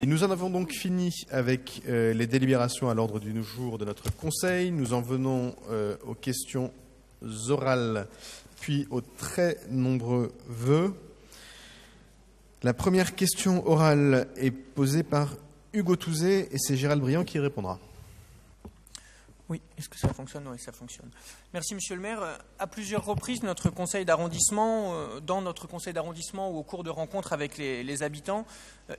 Nous en avons donc fini avec les délibérations à l'ordre du jour de notre Conseil. Nous en venons aux questions orales, puis aux très nombreux vœux. La première question orale est posée par Hugo Touzé et c'est Gérald Briand qui répondra. Oui, est-ce que ça fonctionne? Oui, ça fonctionne. Merci, Monsieur le maire. À plusieurs reprises, dans notre conseil d'arrondissement ou au cours de rencontres avec les habitants,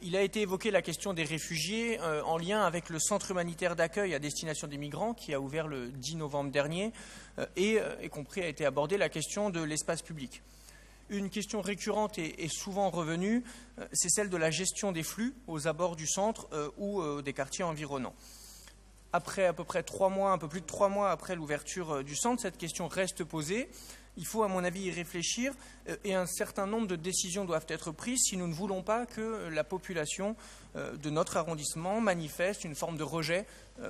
il a été évoqué la question des réfugiés en lien avec le centre humanitaire d'accueil à destination des migrants qui a ouvert le 10 novembre dernier et y compris a été abordée la question de l'espace public. Une question récurrente et souvent revenue, c'est celle de la gestion des flux aux abords du centre ou des quartiers environnants. Après à peu près 3 mois, un peu plus de 3 mois après l'ouverture du centre, cette question reste posée. Il faut, à mon avis, y réfléchir et un certain nombre de décisions doivent être prises si nous ne voulons pas que la population de notre arrondissement manifeste une forme de rejet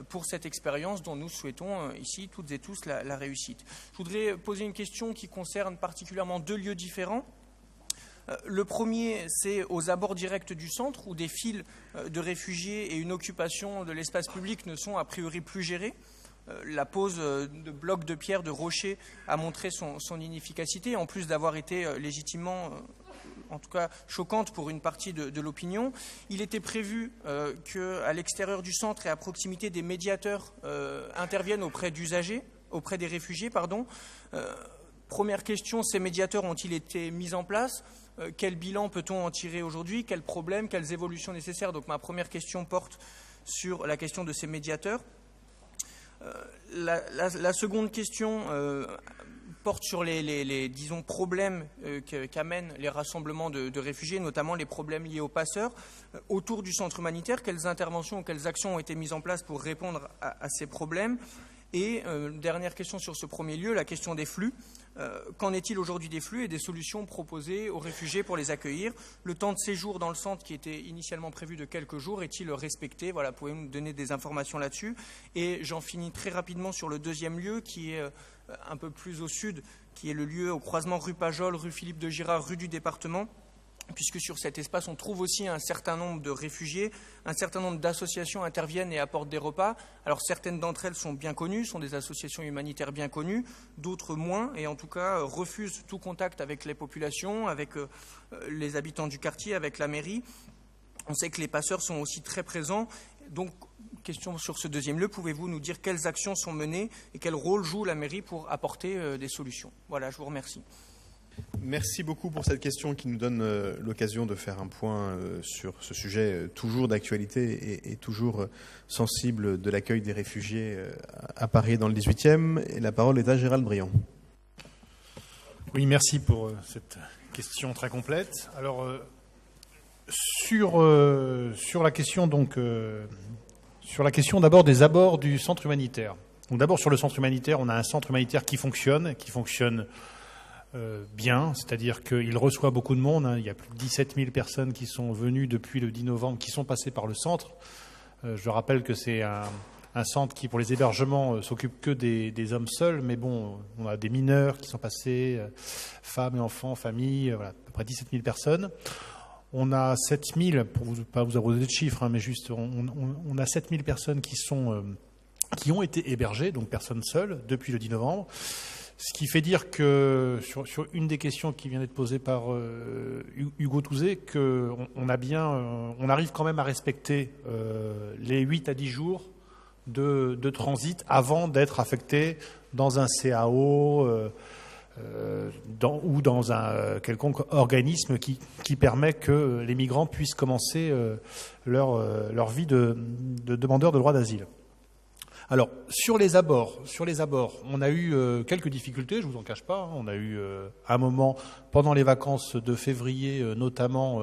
pour cette expérience dont nous souhaitons ici toutes et tous la réussite. Je voudrais poser une question qui concerne particulièrement 2 lieux différents. Le premier, c'est aux abords directs du centre, où des files de réfugiés et une occupation de l'espace public ne sont a priori plus gérées. La pose de blocs de pierre, de rochers, a montré son inefficacité, en plus d'avoir été légitimement, en tout cas choquante pour une partie de l'opinion. Il était prévu qu'à l'extérieur du centre et à proximité des médiateurs interviennent auprès d'usagers, auprès des réfugiés, pardon. Première question, ces médiateurs ont-ils été mis en place ? Quel bilan peut-on en tirer aujourd'hui? Quels problèmes, quelles évolutions nécessaires? Donc ma première question porte sur la question de ces médiateurs. La seconde question porte sur les disons, problèmes qu'amènent les rassemblements de réfugiés, notamment les problèmes liés aux passeurs. Autour du centre humanitaire, quelles interventions ou quelles actions ont été mises en place pour répondre à ces problèmes? Et dernière question sur ce premier lieu, la question des flux. Qu'en est-il aujourd'hui des flux et des solutions proposées aux réfugiés pour les accueillir? Le temps de séjour dans le centre qui était initialement prévu de quelques jours, est-il respecté? Voilà, pouvez-vous nous donner des informations là-dessus? Et j'en finis très rapidement sur le deuxième lieu qui est un peu plus au sud, qui est le lieu au croisement rue Pajol, rue Philippe de Girard, rue du département. Puisque sur cet espace, on trouve aussi un certain nombre de réfugiés, un certain nombre d'associations interviennent et apportent des repas. Alors certaines d'entre elles sont bien connues, sont des associations humanitaires bien connues, d'autres moins, et en tout cas refusent tout contact avec les populations, avec les habitants du quartier, avec la mairie. On sait que les passeurs sont aussi très présents. Donc, question sur ce deuxième lieu, pouvez-vous nous dire quelles actions sont menées et quel rôle joue la mairie pour apporter des solutions? Voilà, je vous remercie. Merci beaucoup pour cette question qui nous donne l'occasion de faire un point sur ce sujet toujours d'actualité et toujours sensible de l'accueil des réfugiés à Paris dans le 18e. Et la parole est à Gérald Briand. Oui, merci pour cette question très complète. Alors, sur la question d'abord des abords du centre humanitaire. Donc d'abord sur le centre humanitaire, on a un centre humanitaire qui fonctionne bien, c'est-à-dire qu'il reçoit beaucoup de monde. Il y a plus de 17 000 personnes qui sont venues depuis le 10 novembre, qui sont passées par le centre. Je rappelle que c'est un centre qui, pour les hébergements, s'occupe que des hommes seuls, mais bon, on a des mineurs qui sont passés, femmes et enfants, familles, voilà, à peu près 17 000 personnes. On a 7 000, pour pas vous abreuver de chiffres, mais juste, on a 7 000 personnes qui ont été hébergées, donc personnes seules, depuis le 10 novembre. Ce qui fait dire que, sur une des questions qui vient d'être posée par Hugo Touzé, qu'on arrive quand même à respecter les 8 à 10 jours de transit avant d'être affecté dans un CAO ou dans un quelconque organisme qui permet que les migrants puissent commencer leur vie de demandeurs de droit d'asile. Alors, sur les abords, on a eu quelques difficultés, je ne vous en cache pas. On a eu un moment, pendant les vacances de février, notamment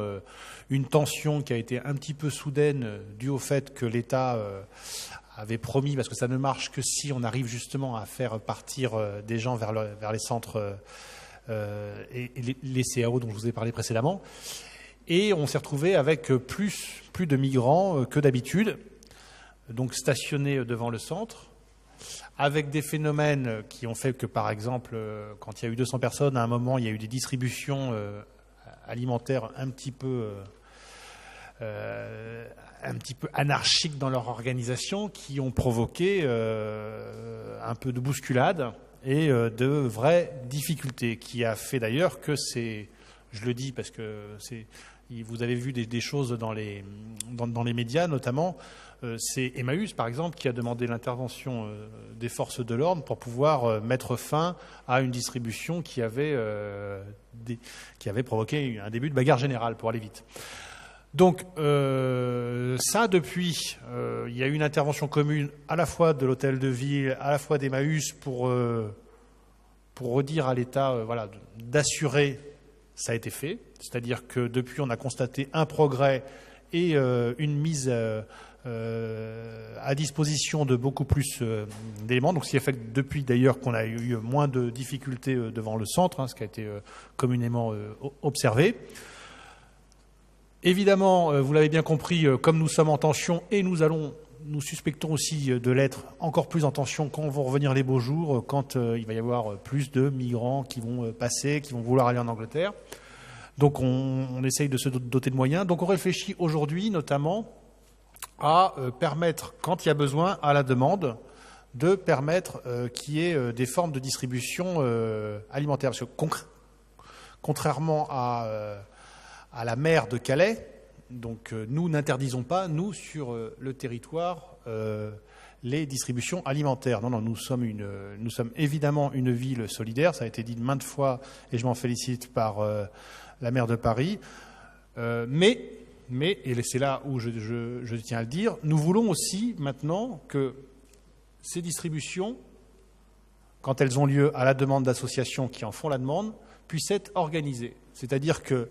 une tension qui a été un petit peu soudaine, due au fait que l'État avait promis, parce que ça ne marche que si on arrive justement à faire partir des gens vers les centres et les CAO dont je vous ai parlé précédemment. Et on s'est retrouvé avec plus de migrants que d'habitude, donc stationnés devant le centre, avec des phénomènes qui ont fait que, par exemple, quand il y a eu 200 personnes, à un moment, il y a eu des distributions alimentaires un petit peu un petit peu anarchiques dans leur organisation, qui ont provoqué un peu de bousculade et de vraies difficultés, qui a fait d'ailleurs que je le dis parce que vous avez vu des choses dans les médias notamment, c'est Emmaüs par exemple qui a demandé l'intervention des forces de l'ordre pour pouvoir mettre fin à une distribution qui avait provoqué un début de bagarre générale, pour aller vite. Donc ça, depuis, il y a eu une intervention commune à la fois de l'hôtel de ville, à la fois d'Emmaüs pour redire à l'État d'assurer. Ça a été fait, c'est-à-dire que depuis, on a constaté un progrès et une mise à disposition de beaucoup plus d'éléments. Donc, ce qui a fait que depuis, d'ailleurs, qu'on a eu moins de difficultés devant le centre, ce qui a été communément observé. Évidemment, vous l'avez bien compris, comme nous sommes en tension et nous suspectons aussi de l'être encore plus en tension quand vont revenir les beaux jours, quand il va y avoir plus de migrants qui vont passer, qui vont vouloir aller en Angleterre. Donc on essaye de se doter de moyens. Donc on réfléchit aujourd'hui notamment à permettre, quand il y a besoin, à la demande, de permettre qu'il y ait des formes de distribution alimentaire. Parce que contrairement à la mer de Calais, donc nous n'interdisons pas, nous, sur le territoire, les distributions alimentaires. Non, nous sommes évidemment une ville solidaire, ça a été dit maintes fois et je m'en félicite par la maire de Paris. Mais, et c'est là où je tiens à le dire, nous voulons aussi maintenant que ces distributions, quand elles ont lieu à la demande d'associations qui en font la demande, puissent être organisées. C'est-à-dire que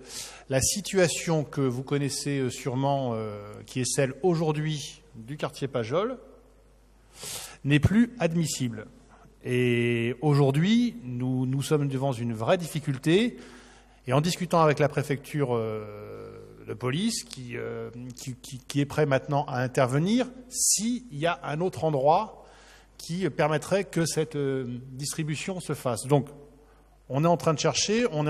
la situation que vous connaissez sûrement, qui est celle aujourd'hui du quartier Pajol, n'est plus admissible. Et aujourd'hui, nous sommes devant une vraie difficulté. Et en discutant avec la préfecture de police, qui est prêt maintenant à intervenir, s'il y a un autre endroit qui permettrait que cette distribution se fasse. Donc, on est en train de chercher, on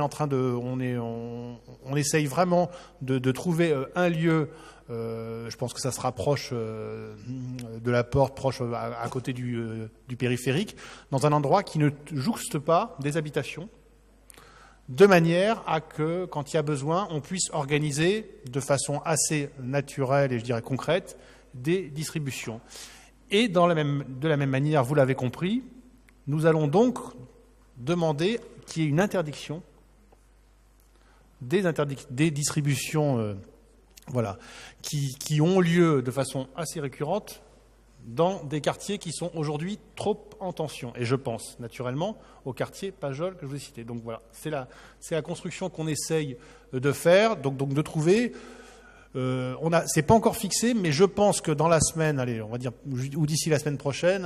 essaye vraiment de trouver un lieu. Je pense que ça se rapproche de la porte, proche à côté du périphérique, dans un endroit qui ne jouxte pas des habitations, de manière à que, quand il y a besoin, on puisse organiser de façon assez naturelle et je dirais concrète des distributions. Et de la même manière, vous l'avez compris, nous allons donc demander qu'il y ait une interdiction des distributions qui ont lieu de façon assez récurrente dans des quartiers qui sont aujourd'hui trop en tension. Et je pense naturellement au quartier Pajol que je vous ai cité. Donc voilà, c'est la construction qu'on essaye de faire, donc de trouver. C'est pas encore fixé, mais je pense que dans la semaine, on va dire, ou d'ici la semaine prochaine,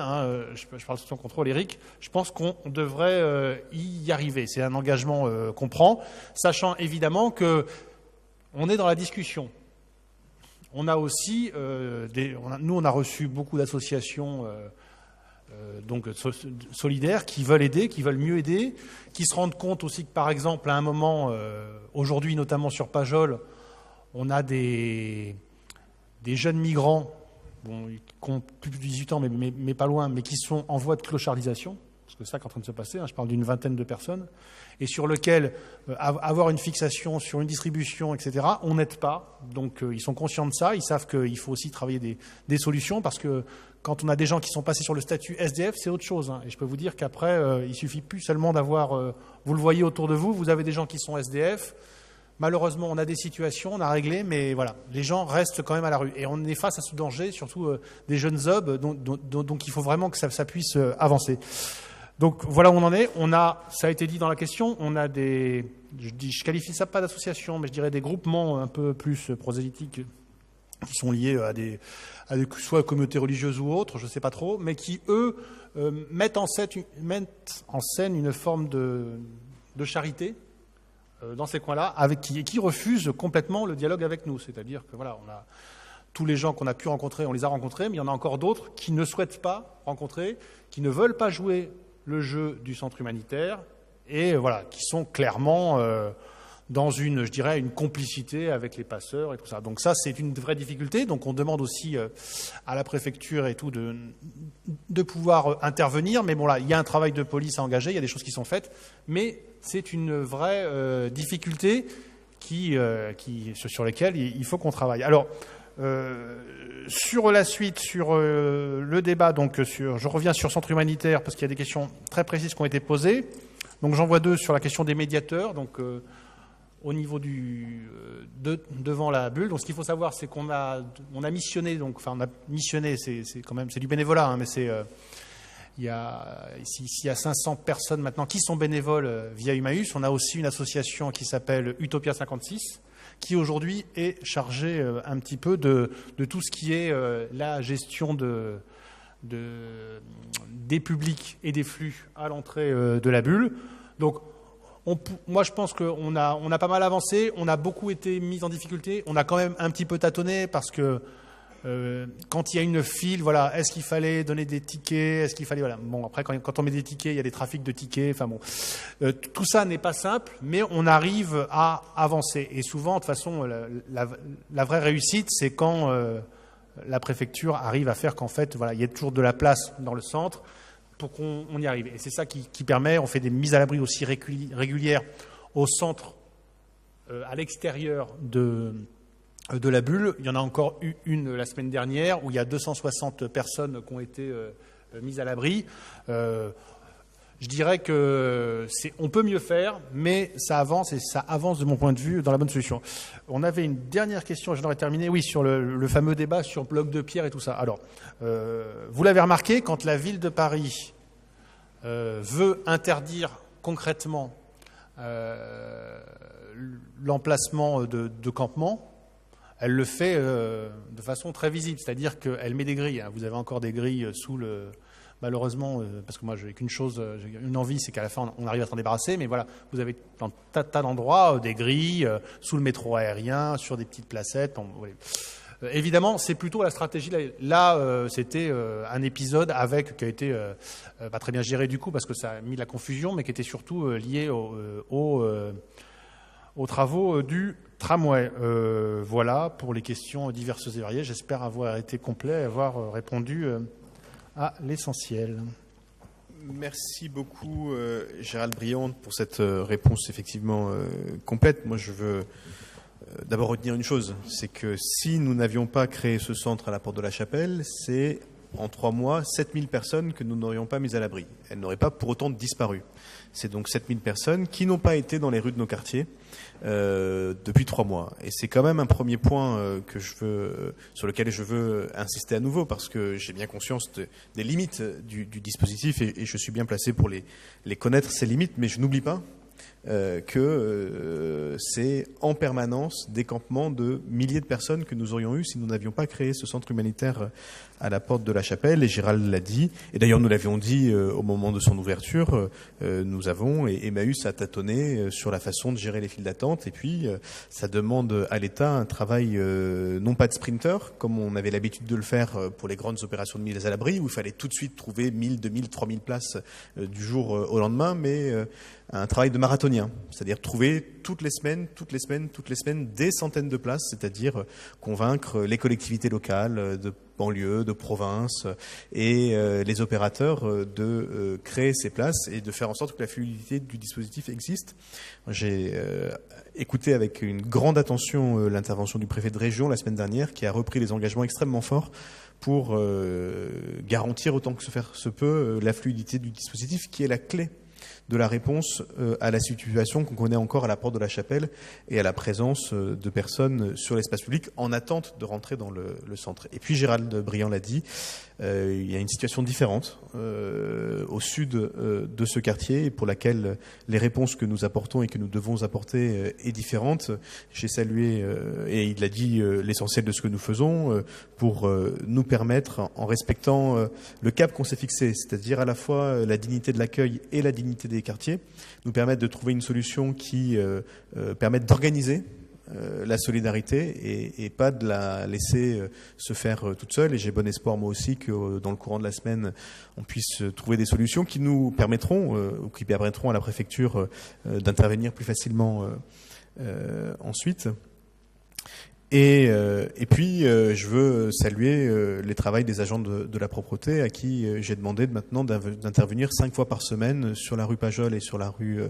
je parle sous son contrôle, Eric, je pense qu'on devrait y arriver. C'est un engagement qu'on prend, sachant évidemment que on est dans la discussion. On a aussi, on a reçu beaucoup d'associations solidaires qui veulent aider, qui veulent mieux aider, qui se rendent compte aussi que, par exemple, à un moment, aujourd'hui, notamment sur Pajol, on a des jeunes migrants qui ont plus de 18 ans, mais pas loin, mais qui sont en voie de clochardisation, parce que c'est ça qui est en train de se passer, je parle d'une vingtaine de personnes, et sur lequel avoir une fixation sur une distribution, etc., on n'aide pas. Donc ils sont conscients de ça, ils savent qu'il faut aussi travailler des solutions, parce que quand on a des gens qui sont passés sur le statut SDF, c'est autre chose. Et je peux vous dire qu'après, il suffit plus seulement d'avoir... vous le voyez autour de vous, vous avez des gens qui sont SDF. Malheureusement, on a des situations, on a réglé, mais voilà, les gens restent quand même à la rue. Et on est face à ce danger, surtout des jeunes hommes, donc il faut vraiment que ça puisse avancer. Donc voilà où on en est. Ça a été dit dans la question, on a je qualifie ça pas d'association, mais je dirais des groupements un peu plus prosélytiques qui sont liés à soit communautés religieuses ou autres, je ne sais pas trop, mais qui, eux, mettent en scène une forme de charité dans ces coins-là, qui refusent complètement le dialogue avec nous. C'est-à-dire que voilà, on a tous les gens qu'on a pu rencontrer, on les a rencontrés, mais il y en a encore d'autres qui ne souhaitent pas rencontrer, qui ne veulent pas jouer le jeu du centre humanitaire, et voilà, qui sont clairement dans une, je dirais, une complicité avec les passeurs et tout ça. Donc ça, c'est une vraie difficulté. Donc on demande aussi à la préfecture et tout de pouvoir intervenir. Mais bon, là, il y a un travail de police à engager, il y a des choses qui sont faites, mais c'est une vraie difficulté sur lesquelles il faut qu'on travaille. Alors, sur la suite, sur le débat, donc je reviens sur Centre humanitaire parce qu'il y a des questions très précises qui ont été posées. Donc j'en vois deux sur la question des médiateurs. Donc au niveau devant la bulle. Donc ce qu'il faut savoir, c'est qu'on a missionné. Donc enfin on a missionné, c'est quand même du bénévolat, hein, mais il y a 500 personnes maintenant qui sont bénévoles via Emmaüs. On a aussi une association qui s'appelle Utopia 56, qui aujourd'hui est chargée un petit peu de tout ce qui est la gestion des publics et des flux à l'entrée de la bulle. Donc moi, je pense qu'on a pas mal avancé, on a beaucoup été mis en difficulté, on a quand même un petit peu tâtonné parce que quand il y a une file, voilà, est-ce qu'il fallait donner des tickets, est-ce qu'il fallait, voilà. Bon, après, quand on met des tickets, il y a des trafics de tickets, enfin bon. Tout ça n'est pas simple, mais on arrive à avancer. Et souvent, de toute façon, la vraie réussite, c'est quand la préfecture arrive à faire qu'en fait, voilà, il y a toujours de la place dans le centre pour qu'on y arrive. Et c'est ça qui permet, on fait des mises à l'abri aussi régulières au centre, à l'extérieur de la bulle. Il y en a encore eu une la semaine dernière où il y a 260 personnes qui ont été mises à l'abri. Je dirais que on peut mieux faire, mais ça avance et ça avance de mon point de vue dans la bonne solution. On avait une dernière question, j'en aurais terminé, oui, sur le fameux débat sur bloc de pierre et tout ça. Alors, vous l'avez remarqué, quand la ville de Paris veut interdire concrètement l'emplacement de campements, elle le fait de façon très visible, c'est-à-dire qu'elle met des grilles. Vous avez encore des grilles sous le... Malheureusement, parce que moi, j'ai qu'une chose, j'ai une envie, c'est qu'à la fin, on arrive à s'en débarrasser. Mais voilà, vous avez dans tas d'endroits des grilles, sous le métro aérien, sur des petites placettes. Bon, voilà. Évidemment, c'est plutôt la stratégie. Là, c'était un épisode qui a été pas très bien géré du coup, parce que ça a mis la confusion, mais qui était surtout lié aux travaux du tramway. Voilà pour les questions diverses et variées. J'espère avoir été complet, avoir répondu à l'essentiel. Merci beaucoup Gérald Briand pour cette réponse effectivement complète. Moi je veux d'abord retenir une chose, c'est que si nous n'avions pas créé ce centre à la Porte de la Chapelle, c'est en 3 mois 7000 personnes que nous n'aurions pas mises à l'abri. Elles n'auraient pas pour autant disparu. C'est donc 7000 personnes qui n'ont pas été dans les rues de nos quartiers depuis 3 mois. Et c'est quand même un premier point sur lequel je veux insister à nouveau, parce que j'ai bien conscience des limites du dispositif et je suis bien placé pour les connaître, ces limites, mais je n'oublie pas que c'est en permanence des campements de milliers de personnes que nous aurions eu si nous n'avions pas créé ce centre humanitaire à la Porte de la Chapelle. Et Gérald l'a dit, et d'ailleurs nous l'avions dit au moment de son ouverture, nous avons, et Emmaüs a tâtonné sur la façon de gérer les files d'attente, et puis ça demande à l'État un travail non pas de sprinter, comme on avait l'habitude de le faire pour les grandes opérations de mise à l'abri, où il fallait tout de suite trouver 1000, 2000, 3000 places du jour au lendemain, mais un travail de marathonien, c'est-à-dire trouver toutes les semaines, des centaines de places, c'est-à-dire convaincre les collectivités locales de banlieue, de province et les opérateurs de créer ces places et de faire en sorte que la fluidité du dispositif existe. J'ai écouté avec une grande attention l'intervention du préfet de région la semaine dernière, qui a repris des engagements extrêmement forts pour garantir autant que se peut la fluidité du dispositif, qui est la clé de la réponse à la situation qu'on connaît encore à la Porte de la Chapelle et à la présence de personnes sur l'espace public en attente de rentrer dans le centre. Et puis Gérald Briand l'a dit, il y a une situation différente au sud de ce quartier, et pour laquelle les réponses que nous apportons et que nous devons apporter est différente. J'ai salué, et il a dit, l'essentiel de ce que nous faisons pour nous permettre, en respectant le cap qu'on s'est fixé, c'est-à-dire à la fois la dignité de l'accueil et la dignité des quartiers, nous permettre de trouver une solution qui permette d'organiser la solidarité et pas de la laisser se faire toute seule. Et j'ai bon espoir moi aussi que dans le courant de la semaine, on puisse trouver des solutions qui nous permettront ou qui permettront à la préfecture d'intervenir plus facilement ensuite. Et puis, je veux saluer les travaux des agents de la propreté à qui j'ai demandé maintenant d'intervenir 5 fois par semaine sur la rue Pajol et sur la rue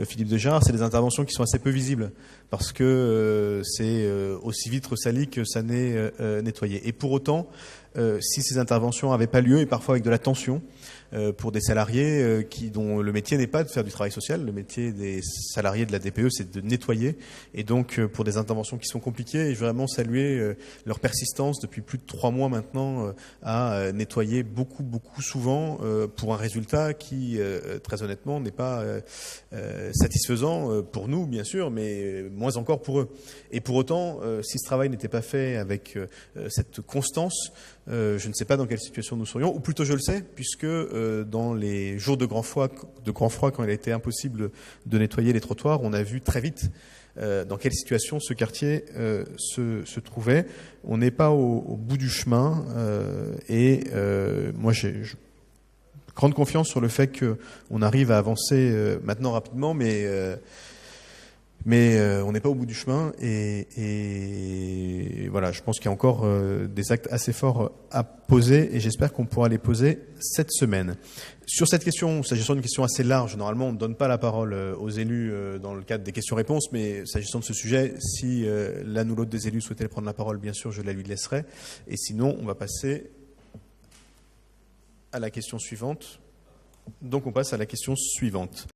Philippe de Jarre. C'est des interventions qui sont assez peu visibles parce que c'est aussi vite ressali que ça n'est nettoyé. Et pour autant, si ces interventions n'avaient pas lieu, et parfois avec de la tension, pour des salariés dont le métier n'est pas de faire du travail social, le métier des salariés de la DPE, c'est de nettoyer. Et donc, pour des interventions qui sont compliquées, je veux vraiment saluer leur persistance depuis plus de 3 mois maintenant à nettoyer beaucoup souvent pour un résultat qui, très honnêtement, n'est pas satisfaisant pour nous, bien sûr, mais moins encore pour eux. Et pour autant, si ce travail n'était pas fait avec cette constance, je ne sais pas dans quelle situation nous serions, ou plutôt je le sais, puisque dans les jours de grand froid, quand il a été impossible de nettoyer les trottoirs, on a vu très vite dans quelle situation ce quartier se trouvait. On n'est pas au bout du chemin, et moi j'ai grande confiance sur le fait qu'on arrive à avancer maintenant rapidement, mais on n'est pas au bout du chemin et voilà, je pense qu'il y a encore des actes assez forts à poser et j'espère qu'on pourra les poser cette semaine. Sur cette question, s'agissant d'une question assez large, normalement on ne donne pas la parole aux élus dans le cadre des questions-réponses, mais s'agissant de ce sujet, si l'un ou l'autre des élus souhaitait prendre la parole, bien sûr, je la lui laisserai. Et sinon, on va passer à la question suivante. Donc on passe à la question suivante.